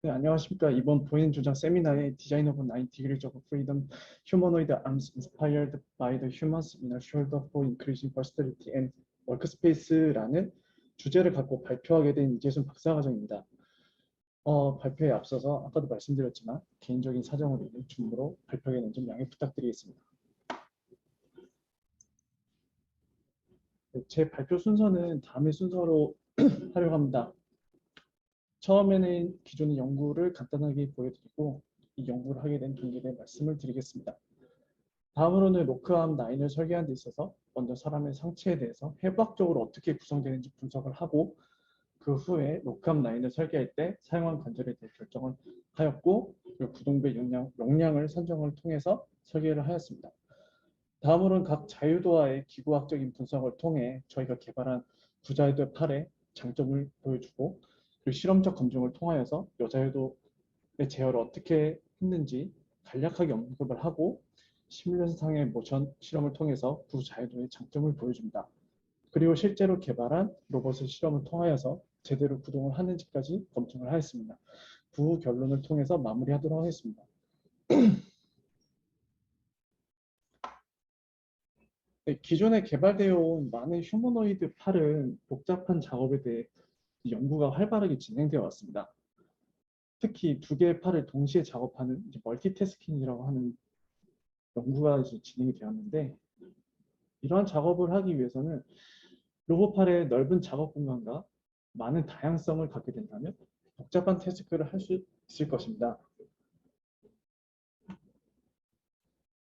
네, 안녕하십니까. 이번 보행 조작 세미나의 Design of 9 Degrees of Freedom, Humanoid Arms Inspired by the Humans in a Shoulder for Increasing Versatility and Workspace라는 주제를 갖고 발표하게 된 이재순 박사과정입니다. 발표에 앞서서 아까도 말씀드렸지만 개인적인 사정으로 인해 중으로 발표에는 좀 양해 부탁드리겠습니다. 네, 제 발표 순서는 다음의 순서로 하려고 합니다. 처음에는 기존의 연구를 간단하게 보여드리고 이 연구를 하게 된 동기에 대해 말씀을 드리겠습니다. 다음으로는 로크암 9을 설계하는 데 있어서 먼저 사람의 상체에 대해서 해부학적으로 어떻게 구성되는지 분석을 하고 그 후에 로크암 9을 설계할 때 사용한 관절에 대해 결정을 하였고 구동배 용량을 선정을 통해서 설계를 하였습니다. 다음으로는 각 자유도와의 기구학적인 분석을 통해 저희가 개발한 부자유도의 팔의 장점을 보여주고 그리고 실험적 검증을 통하여서 여자유도의 제어를 어떻게 했는지 간략하게 언급을 하고 시뮬레이션상의 모션 실험을 통해서 부자유도의 장점을 보여줍니다. 그리고 실제로 개발한 로봇의 실험을 통하여서 제대로 구동을 하는지까지 검증을 하였습니다. 부 결론을 통해서 마무리하도록 하겠습니다. 네, 기존에 개발되어 온 많은 휴머노이드 팔은 복잡한 작업에 대해 연구가 활발하게 진행되어 왔습니다. 특히 두 개의 팔을 동시에 작업하는 멀티태스킹이라고 하는 연구가 진행이 되었는데 이러한 작업을 하기 위해서는 로봇팔의 넓은 작업 공간과 많은 다양성을 갖게 된다면 복잡한 태스크를 할 수 있을 것입니다.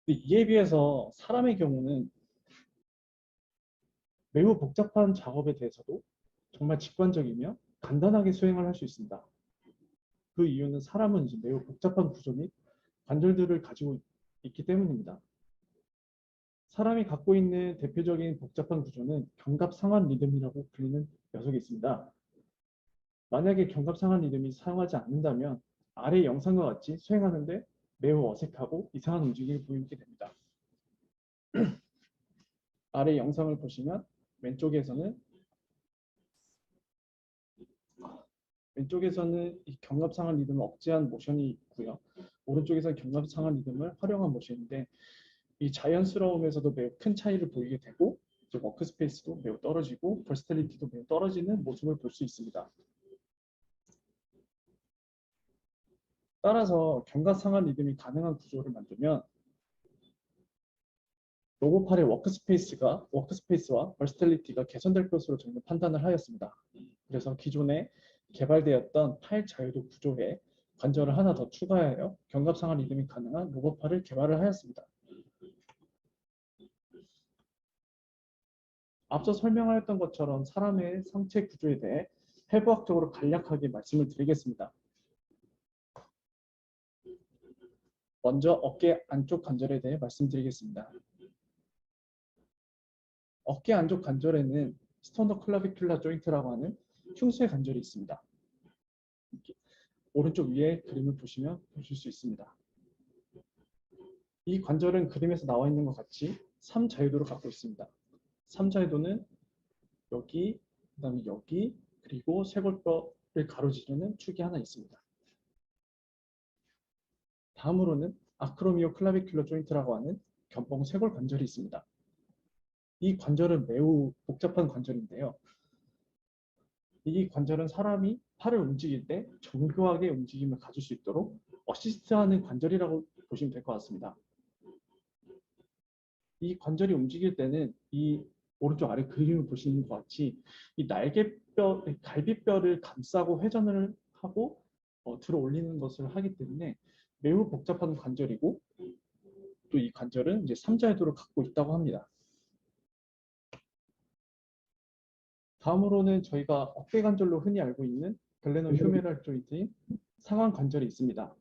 이에 비해서 사람의 경우는 매우 복잡한 작업에 대해서도 정말 직관적이며 간단하게 수행을 할 수 있습니다. 그 이유는 사람은 매우 복잡한 구조 및 관절들을 가지고 있기 때문입니다. 사람이 갖고 있는 대표적인 복잡한 구조는 견갑상완 리듬이라고 불리는 녀석이 있습니다. 만약에 견갑상완 리듬이 사용하지 않는다면 아래 영상과 같이 수행하는데 매우 어색하고 이상한 움직임을 보이게 됩니다. 아래 영상을 보시면 왼쪽에서는 이 견갑상완 리듬을 억제한 모션이 있고요. 오른쪽에서는 견갑상완 리듬을 활용한 모션인데 이 자연스러움에서도 매우 큰 차이를 보이게 되고 워크스페이스도 매우 떨어지고 버스탈리티도 매우 떨어지는 모습을 볼 수 있습니다. 따라서 견갑상완 리듬이 가능한 구조를 만들면 로봇팔의 워크스페이스와 버스탈리티가 개선될 것으로 저희는 판단을 하였습니다. 그래서 기존에 개발되었던 팔 자유도 구조에 관절을 하나 더 추가하여 견갑상완 리듬이 가능한 로봇팔을 개발을 하였습니다. 앞서 설명하였던 것처럼 사람의 상체 구조에 대해 해부학적으로 간략하게 말씀을 드리겠습니다. 먼저 어깨 안쪽 관절에 대해 말씀드리겠습니다. 어깨 안쪽 관절에는 스토너클라비큘라 조인트라고 하는 흉쇄 관절이 있습니다. 오른쪽 위에 그림을 보시면 보실 수 있습니다. 이 관절은 그림에서 나와 있는 것 같이 3자유도를 갖고 있습니다. 3자유도는 여기, 그 다음에 여기, 그리고 쇄골뼈를 가로지르는 축이 하나 있습니다. 다음으로는 아크로미오 클라비큘러 조인트라고 하는 견봉 쇄골 관절이 있습니다. 이 관절은 매우 복잡한 관절인데요. 이 관절은 사람이 팔을 움직일 때 정교하게 움직임을 가질 수 있도록 어시스트하는 관절이라고 보시면 될 것 같습니다. 이 관절이 움직일 때는 이 오른쪽 아래 그림을 보시는 것 같이 이 날개뼈, 갈비뼈를 감싸고 회전을 하고 들어 올리는 것을 하기 때문에 매우 복잡한 관절이고 또 이 관절은 이제 3자유도를 갖고 있다고 합니다. 다음으로는 저희가 어깨 관절로 흔히 알고 있는 글레노 휴메랄 조인트인 상완 관절이 있습니다.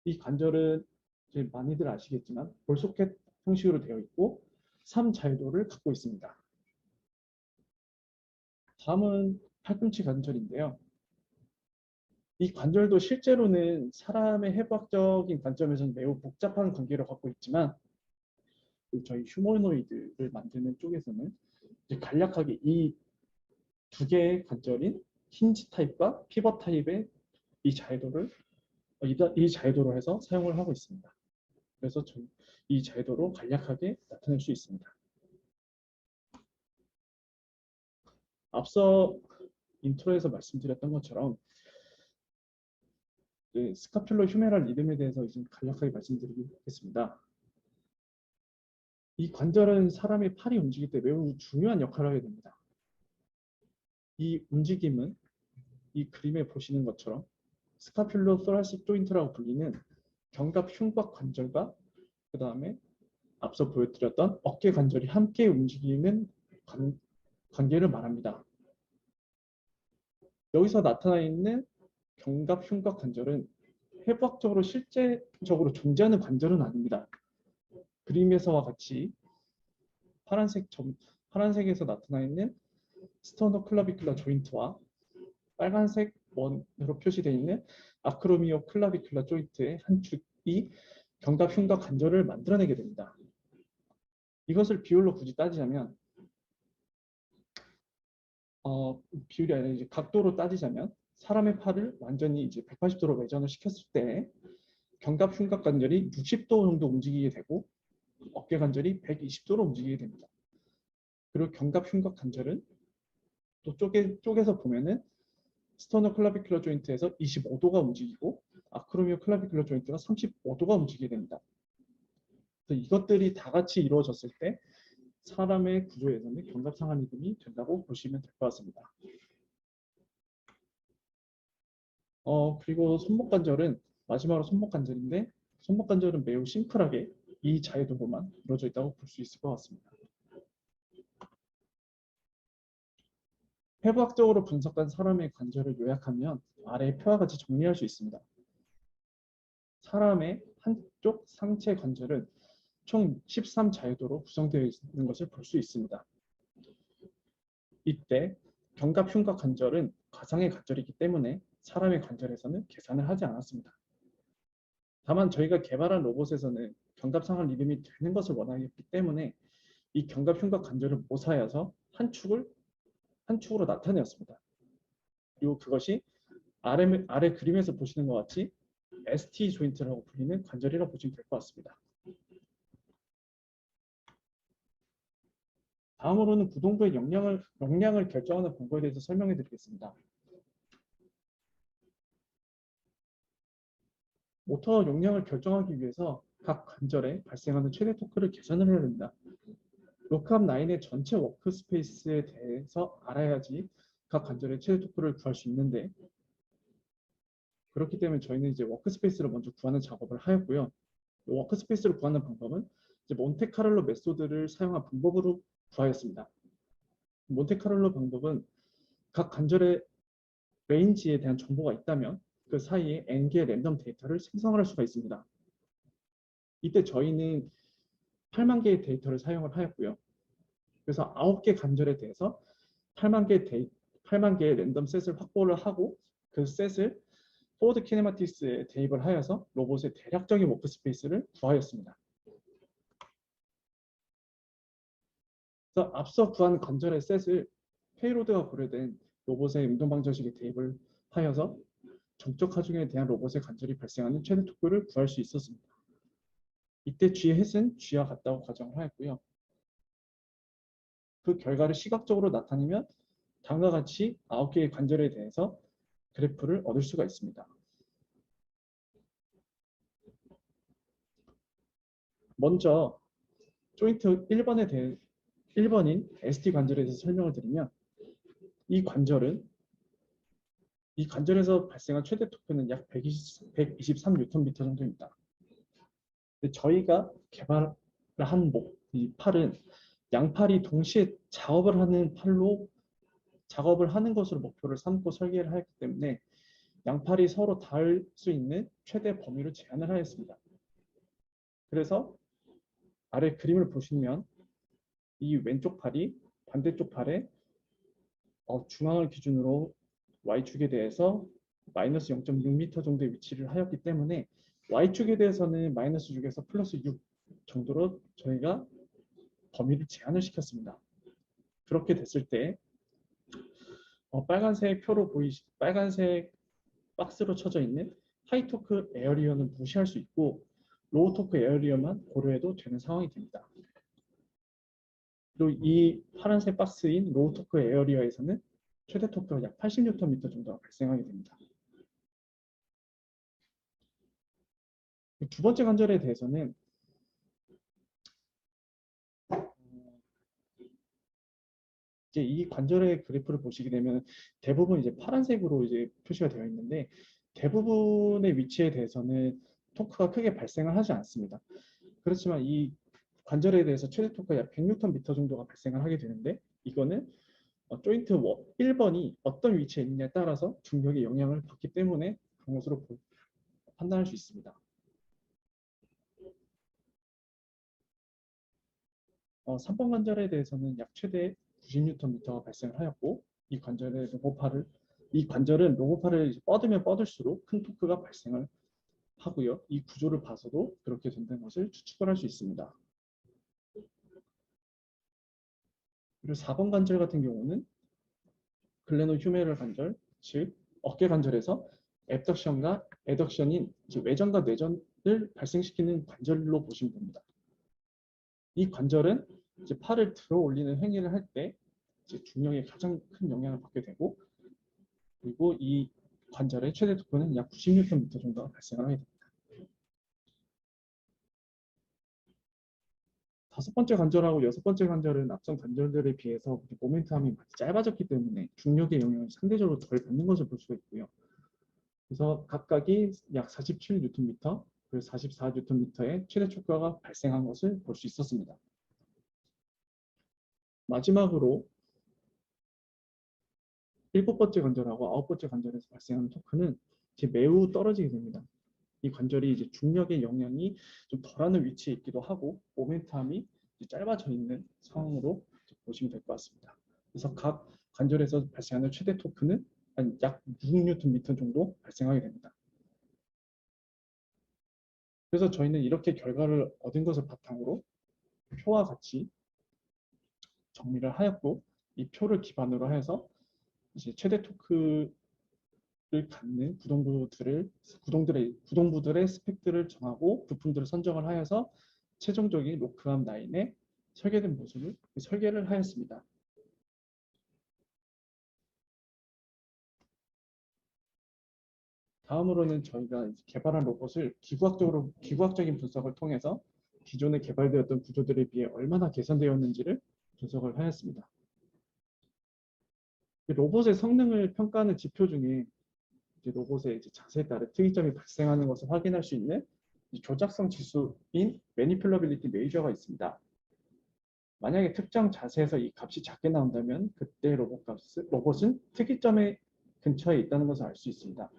이 관절은 이제 많이들 아시겠지만 볼소켓 형식으로 되어 있고 3자유도를 갖고 있습니다. 다음은 팔꿈치 관절인데요. 이 관절도 실제로는 사람의 해부학적인 관점에서는 매우 복잡한 관계를 갖고 있지만 저희 휴머노이드를 만드는 쪽에서는 이제 간략하게 이 두 개의 관절인 힌지 타입과 피벗 타입의 이 자유도를 이 자유도로 해서 사용을 하고 있습니다. 그래서 이 자유도로 간략하게 나타낼 수 있습니다. 앞서 인트로에서 말씀드렸던 것처럼 스카퓰러 휴메랄 리듬에 대해서 좀 간략하게 말씀드리겠습니다. 이 관절은 사람의 팔이 움직일 때 매우 중요한 역할을 하게 됩니다. 이 움직임은 이 그림에 보시는 것처럼 스카퓰로 thoracic 조인트라고 불리는 견갑 흉곽 관절과 그 다음에 앞서 보여드렸던 어깨 관절이 함께 움직이는 관계를 말합니다. 여기서 나타나 있는 견갑 흉곽 관절은 해부학적으로 실제적으로 존재하는 관절은 아닙니다. 그림에서와 같이 파란색에서 나타나 있는 스토노클라비큘라 조인트와 빨간색 원으로 표시되어 있는 아크로미오 클라비큘라 조인트의 한 축이 견갑 흉곽 관절을 만들어내게 됩니다. 이것을 비율로 굳이 따지자면 비율이 아니라 이제 각도로 따지자면 사람의 팔을 완전히 이제 180도로 회전을 시켰을 때 견갑 흉곽 관절이 60도 정도 움직이게 되고 어깨 관절이 120도로 움직이게 됩니다. 그리고 견갑 흉곽 관절은 또 쪼개서 보면은 스토너 클라비큘러 조인트에서 25도가 움직이고 아크로미오 클라비큘러 조인트가 35도가 움직이게 됩니다. 그래서 이것들이 다 같이 이루어졌을 때 사람의 구조에서는 견갑상하 리듬이 된다고 보시면 될 것 같습니다. 그리고 손목 관절은 마지막으로 손목 관절인데 손목 관절은 매우 심플하게 이 자유도로만 이루어져 있다고 볼 수 있을 것 같습니다. 해부학적으로 분석한 사람의 관절을 요약하면 아래의 표와 같이 정리할 수 있습니다. 사람의 한쪽 상체 관절은 총 13자유도로 구성되어 있는 것을 볼 수 있습니다. 이때 견갑 흉곽 관절은 가상의 관절이기 때문에 사람의 관절에서는 계산을 하지 않았습니다. 다만 저희가 개발한 로봇에서는 견갑상하 리듬이 되는 것을 원하기 때문에 이 견갑 흉곽 관절을 모사해서 한 축으로 나타내었습니다. 그리고 그것이 아래 그림에서 보시는 것 같이 ST 조인트라고 불리는 관절이라고 보시면 될 것 같습니다. 다음으로는 구동부의 역량을 결정하는 방법에 대해서 설명해 드리겠습니다. 모터 용량을 결정하기 위해서 각 관절에 발생하는 최대 토크를 계산을 해야 됩니다. 로크암 9의 전체 워크스페이스에 대해서 알아야지 각 관절의 최대 토크를 구할 수 있는데 그렇기 때문에 저희는 이제 워크스페이스를 먼저 구하는 작업을 하였고요. 워크스페이스를 구하는 방법은 이제 몬테카를로 메소드를 사용한 방법으로 구하였습니다. 몬테카를로 방법은 각 관절의 레인지에 대한 정보가 있다면 그 사이에 n개의 랜덤 데이터를 생성할 수가 있습니다. 이때 저희는 8만 개의 데이터를 사용을 하였고요. 그래서 9개 관절에 대해서 8만 개의 랜덤 셋을 확보를 하고 그 셋을 포워드 키네마틱스에 대입을 하여서 로봇의 대략적인 워크스페이스를 구하였습니다. 그래서 앞서 구한 관절의 셋을 페이로드가 고려된 로봇의 운동방정식에 대입을 하여서 정적 하중에 대한 로봇의 관절이 발생하는 최대 토크를 구할 수 있었습니다. 이때 G햇은 G와 같다고 가정을 하였고요. 그 결과를 시각적으로 나타내면 다음과 같이 9개의 관절에 대해서 그래프를 얻을 수가 있습니다. 먼저 조인트 1번인 ST 관절에 대해서 설명을 드리면 이 관절에서 발생한 최대 토크는 약 123Nm 정도입니다. 저희가 개발한 이 팔은 양팔이 동시에 작업을 하는 것으로 목표를 삼고 설계를 하였기 때문에 양팔이 서로 닿을 수 있는 최대 범위를 제한을 하였습니다. 그래서 아래 그림을 보시면 이 왼쪽 팔이 반대쪽 팔에 중앙을 기준으로 Y축에 대해서 마이너스 0.6m 정도의 위치를 하였기 때문에 Y축에 대해서는 마이너스 6에서 플러스 6 정도로 저희가 범위를 제한을 시켰습니다. 그렇게 됐을 때 빨간색 박스로 쳐져 있는 하이 토크 에어리어는 무시할 수 있고 로우 토크 에어리어만 고려해도 되는 상황이 됩니다. 그리고 이 파란색 박스인 로우 토크 에어리어에서는 최대 토크가 약 80Nm 정도가 발생하게 됩니다. 두 번째 관절에 대해서는 이제 이 관절의 그래프를 보시게 되면 대부분 이제 파란색으로 이제 표시가 되어 있는데 대부분의 위치에 대해서는 토크가 크게 발생을 하지 않습니다. 그렇지만 이 관절에 대해서 최대 토크가 약 100Nm 정도가 발생을 하게 되는데 이거는 조인트 1번이 어떤 위치에 있느냐에 따라서 중력의 영향을 받기 때문에 그런 것으로 판단할 수 있습니다. 3번 관절에 대해서는 약 최대 90Nm가 발생을 하였고 이 관절은 로고파를 뻗으면 뻗을수록 큰 토크가 발생을 하고요. 이 구조를 봐서도 그렇게 된다는 것을 추측을 할 수 있습니다. 그리고 4번 관절 같은 경우는 글레노 휴메럴 관절, 즉 어깨 관절에서 앱덕션과 애덕션인 외전과 내전을 발생시키는 관절로 보시면 됩니다. 이 관절은 이제 팔을 들어 올리는 행위를 할 때 중력에 가장 큰 영향을 받게 되고 그리고 이 관절의 최대 토크는 약 90Nm 정도가 발생을 하게 됩니다. 다섯 번째 관절하고 여섯 번째 관절은 앞선 관절들에 비해서 모멘텀이 많이 짧아졌기 때문에 중력의 영향을 상대적으로 덜 받는 것을 볼 수가 있고요. 그래서 각각이 약 47Nm, 그리고 44Nm의 최대 초과가 발생한 것을 볼 수 있었습니다. 마지막으로 일곱 번째 관절하고 아홉 번째 관절에서 발생하는 토크는 매우 떨어지게 됩니다. 이 관절이 이제 중력의 영향이 좀 덜하는 위치에 있기도 하고 모멘텀이 짧아져 있는 상황으로 보시면 될 것 같습니다. 그래서 각 관절에서 발생하는 최대 토크는 약 6Nm 정도 발생하게 됩니다. 그래서 저희는 이렇게 결과를 얻은 것을 바탕으로 표와 같이 정리를 하였고 이 표를 기반으로 해서 이제 최대 토크를 갖는 구동부들의 스펙들을 정하고 부품들을 선정을 하여서 최종적인 로크암 라인에 설계된 모습을 설계를 하였습니다. 다음으로는 저희가 개발한 로봇을 기구학적인 분석을 통해서 기존에 개발되었던 구조들에 비해 얼마나 개선되었는지를 분석을 하였습니다. 로봇의 성능을 평가하는 지표 중에 로봇의 자세에 따라 특이점이 발생하는 것을 확인할 수 있는 조작성 지수인 매니플러빌리티 메이저가 있습니다. 만약에 특정 자세에서 이 값이 작게 나온다면 그때 로봇은 특이점의 근처에 있다는 것을 알 수 있습니다.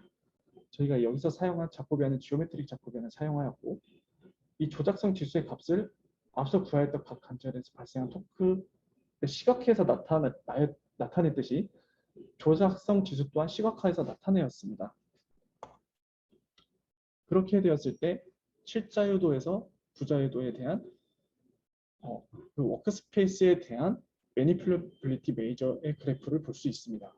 저희가 여기서 사용한 작고변은 지오메트릭 작고변을 사용하였고 이 조작성 지수의 값을 앞서 구하였던 각 관절에서 발생한 토크를 시각화해서 나타냈듯이 조작성 지수 또한 시각화해서 나타내었습니다. 그렇게 되었을 때 실자유도에서 부자유도에 대한 그 워크스페이스에 대한 매니플러빌리티 메이저의 그래프를 볼 수 있습니다.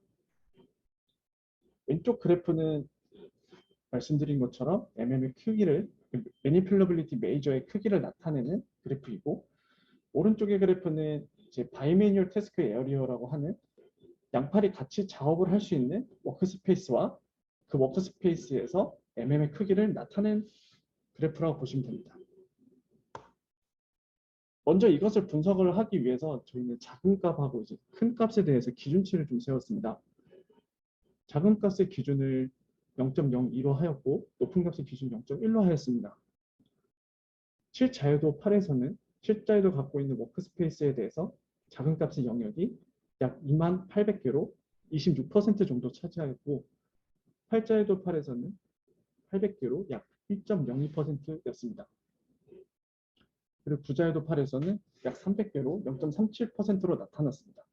왼쪽 그래프는 말씀드린 것처럼 MM의 크기를 매니플러빌리티 메이저의 크기를 나타내는 그래프이고 오른쪽의 그래프는 이제 바이매뉴얼 태스크 에어리어라고 하는 양팔이 같이 작업을 할 수 있는 워크스페이스와 그 워크스페이스에서 MM의 크기를 나타낸 그래프라고 보시면 됩니다. 먼저 이것을 분석을 하기 위해서 저희는 작은 값하고 이제 큰 값에 대해서 기준치를 좀 세웠습니다. 작은 값의 기준을 0.02로 하였고 높은 값의 기준 0.1로 하였습니다. 실자유도 8에서는 실자유도 갖고 있는 워크스페이스에 대해서 작은 값의 영역이 약 2800개로 26% 정도 차지하였고 활자유도 8에서는 800개로 약 1.02%였습니다. 그리고 부자유도 8에서는 약 300개로 0.37%로 나타났습니다.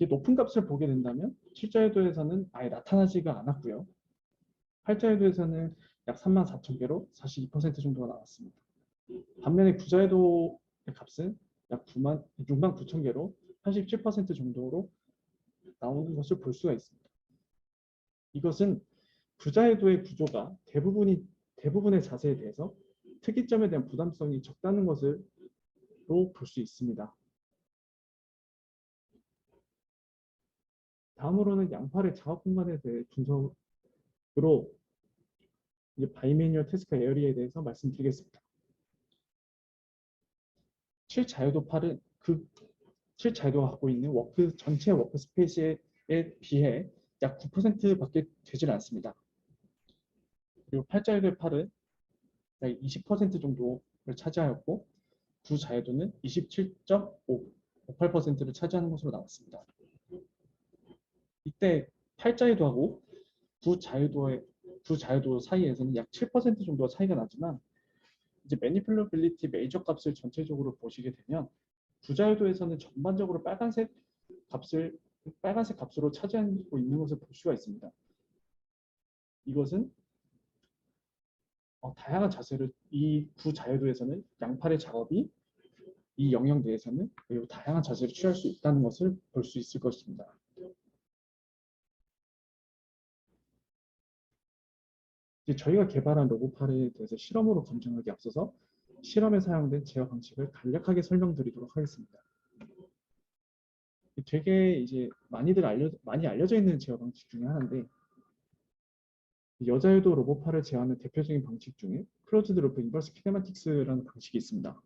높은 값을 보게 된다면 실자유도에서는 아예 나타나지가 않았고요. 활자유도에서는 약 34,000개로 42% 정도가 나왔습니다. 반면에 부자유도의 값은 약 69,000개로 87% 정도로 나오는 것을 볼 수가 있습니다. 이것은 부자유도의 구조가 대부분의 자세에 대해서 특이점에 대한 부담성이 적다는 것으로 볼 수 있습니다. 다음으로는 양팔의 작업 공간에 대해 분석으로 이제 바이매뉴얼 태스크 에어리에 대해서 말씀드리겠습니다. 7자유도 팔은 그 7자유도가 갖고 있는 전체 워크 스페이스에 비해 약 9%밖에 되질 않습니다. 그리고 8자유도의 팔은 약 20% 정도를 차지하였고 9자유도는 27.58%를 차지하는 것으로 나왔습니다. 이때 8자유도하고 9자유도 사이에서는 약 7% 정도가 차이가 나지만 이제 매니플러빌리티 메이저 값을 전체적으로 보시게 되면 9자유도에서는 전반적으로 빨간색 값으로 차지하고 있는 것을 볼 수가 있습니다. 이것은 다양한 자세를 이 9자유도에서는 양팔의 작업이 이 영역 내에서는 매우 다양한 자세를 취할 수 있다는 것을 볼 수 있을 것입니다. 이제 저희가 개발한 로봇팔에 대해서 실험으로 검증하기 앞서서 실험에 사용된 제어 방식을 간략하게 설명드리도록 하겠습니다. 되게 이제 많이 알려져 있는 제어 방식 중에 하나인데 여자유도 로봇팔을 제어하는 대표적인 방식 중에 클로즈드 루프 인버스 키네마틱스라는 방식이 있습니다.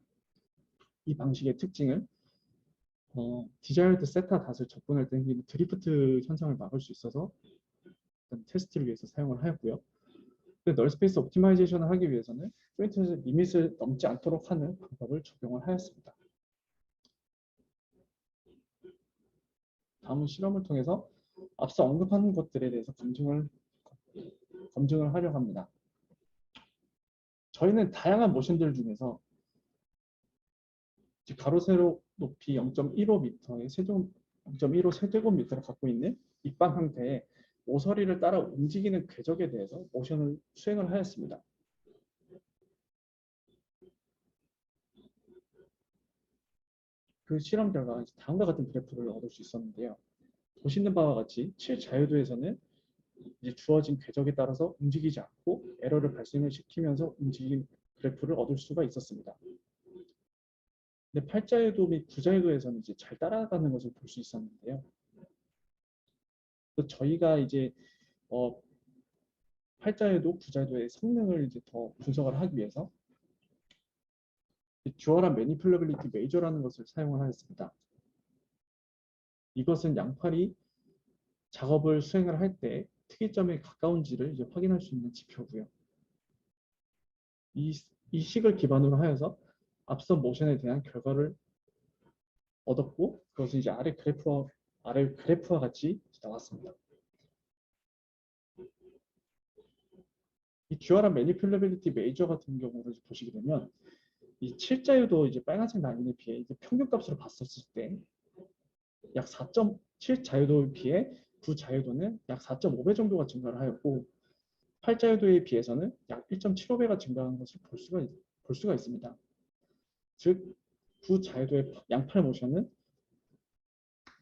이 방식의 특징은 디자이어드 세타 닷을 접근할 때 생기는 드리프트 현상을 막을 수 있어서 테스트를 위해서 사용을 하였고요. 널 스페이스 옵티마이제이션을 하기 위해서는 포인트 리밋을 넘지 않도록 하는 방법을 적용을 하였습니다. 다음은 실험을 통해서 앞서 언급한 것들에 대해서 검증을 하려고 합니다. 저희는 다양한 모션들 중에서 가로 세로 높이 0.15m의 0.15 세제곱미터를 갖고 있는 입방 형태의 모서리를 따라 움직이는 궤적에 대해서 모션을 수행을 하였습니다. 그 실험 결과 다음과 같은 그래프를 얻을 수 있었는데요. 보시는 바와 같이 7자유도에서는 이제 주어진 궤적에 따라서 움직이지 않고 에러를 발생을 시키면서 움직이는 그래프를 얻을 수가 있었습니다. 근데 8자유도 및 9자유도에서는 이제 잘 따라가는 것을 볼 수 있었는데요. 저희가 이제 8자유도, 9자유도의 성능을 이제 더 분석을 하기 위해서 듀얼한 매니플러빌리티 메이저라는 것을 사용을 하였습니다. 이것은 양팔이 작업을 수행을 할 때 특이점에 가까운지를 이제 확인할 수 있는 지표고요. 이 식을 기반으로 하여서 앞선 모션에 대한 결과를 얻었고 그것은 이제 아래 그래프와 같이 나왔습니다. 이 듀얼한 매니플러빌리티 메이저 같은 경우를 보시게 되면 이 7자유도 이제 빨간색 라인에 비해 이제 평균값으로 봤었을 때 약 4.7자유도에 비해 9자유도는 약 4.5배 정도가 증가를 하였고 8자유도에 비해서는 약 1.75배가 증가한 것을 볼 수가 있습니다. 즉 9자유도의 양팔 모션은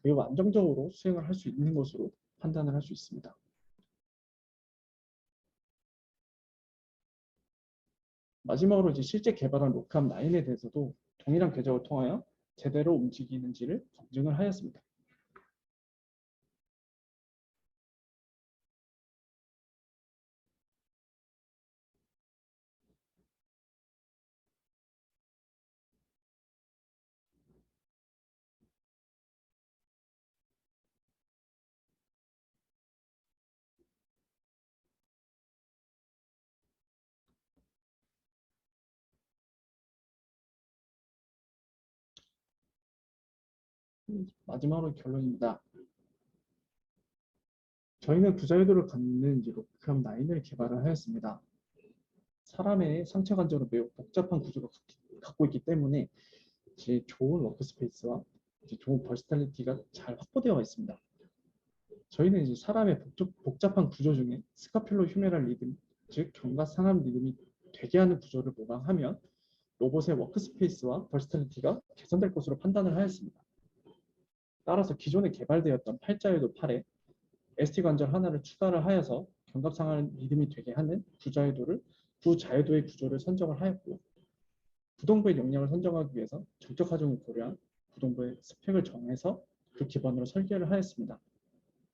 매우 안정적으로 수행을 할 수 있는 것으로 판단을 할 수 있습니다. 마지막으로 이제 실제 개발한 로크암 9에 대해서도 동일한 궤적을 통하여 제대로 움직이는지를 검증을 하였습니다. 마지막으로 결론입니다. 저희는 부자유도를 갖는 로크암 9을 개발을 하였습니다. 사람의 상체 관절은 매우 복잡한 구조를 갖고 있기 때문에 좋은 워크스페이스와 좋은 버스탈리티가 잘 확보되어 있습니다. 저희는 이제 사람의 복잡한 구조 중에 스카퓰로 휴메랄 리듬, 즉 견갑 상압 리듬이 되게 하는 구조를 모방하면 로봇의 워크스페이스와 버스탈리티가 개선될 것으로 판단을 하였습니다. 따라서 기존에 개발되었던 8자유도 팔에 ST 관절 하나를 추가를 하여서 견갑상을 리듬이 되게 하는 부자유도의 구조를 선정을 하였고, 부동부의 용량을 선정하기 위해서 정적 하중을 고려한 부동부의 스펙을 정해서 그 기반으로 설계를 하였습니다.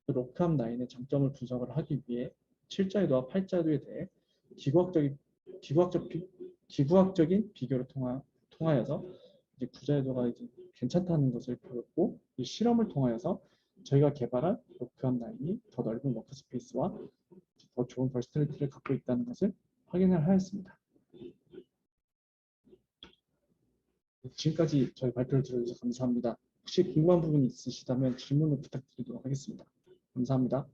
로크암 라인의 장점을 분석을 하기 위해 7자유도와 8자유도에 대해 기구학적인 비교를 통하여서 이제 구자유도가 이제 괜찮다는 것을 배웠고, 이 실험을 통하여서 저희가 개발한 로크암 라인이 더 넓은 워크스페이스와 더 좋은 버스트리티를 갖고 있다는 것을 확인을 하였습니다. 지금까지 저희 발표를 들어주셔서 감사합니다. 혹시 궁금한 부분이 있으시다면 질문을 부탁드리도록 하겠습니다. 감사합니다.